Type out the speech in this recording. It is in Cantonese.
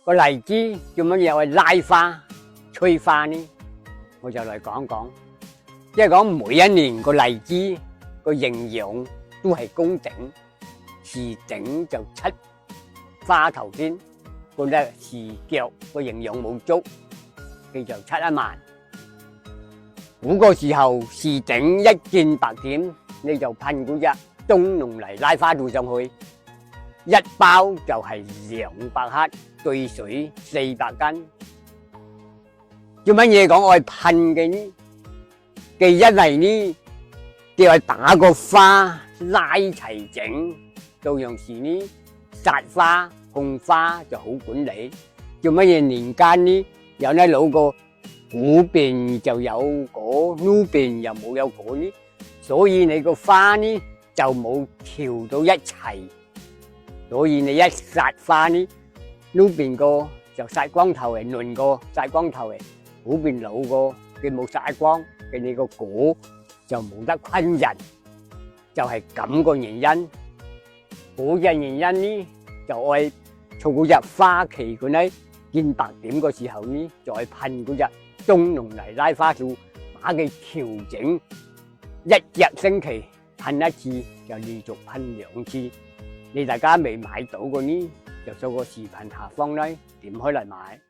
個荔枝做乜嘢去拉花、催花呢？我就嚟講講，即係講每一年個荔枝個營養都係公整，時整就出花頭先，個咧時腳個營養冇足，佢就出一萬。嗰個時候時整一見白點，你就噴嗰隻中濃泥拉花度上去，一包就係200克，對水400斤。做乜嘢講愛噴嘅呢？嘅因為呢，就係打個花拉齊整，到樣時呢殺花控花就好管理。做乜嘢年間呢？有呢老個古邊就有果，呢邊又冇有果呢，所以你個花呢就冇調到一齊。所以你一殺花呢，呢邊個就殺光頭嚟，嫩個殺光頭嚟，嗰邊老個佢冇殺光，嘅你個果就冇得昆人，就係咁個原因。嗰隻原因呢，就愛從嗰隻花期嗰啲見白點個時候呢，就愛噴嗰隻中濃泥拉花素，把佢調整1隻星期噴一次，就連續噴2次。你大家未買到嘅呢，就掃個視頻下方咧點開嚟買。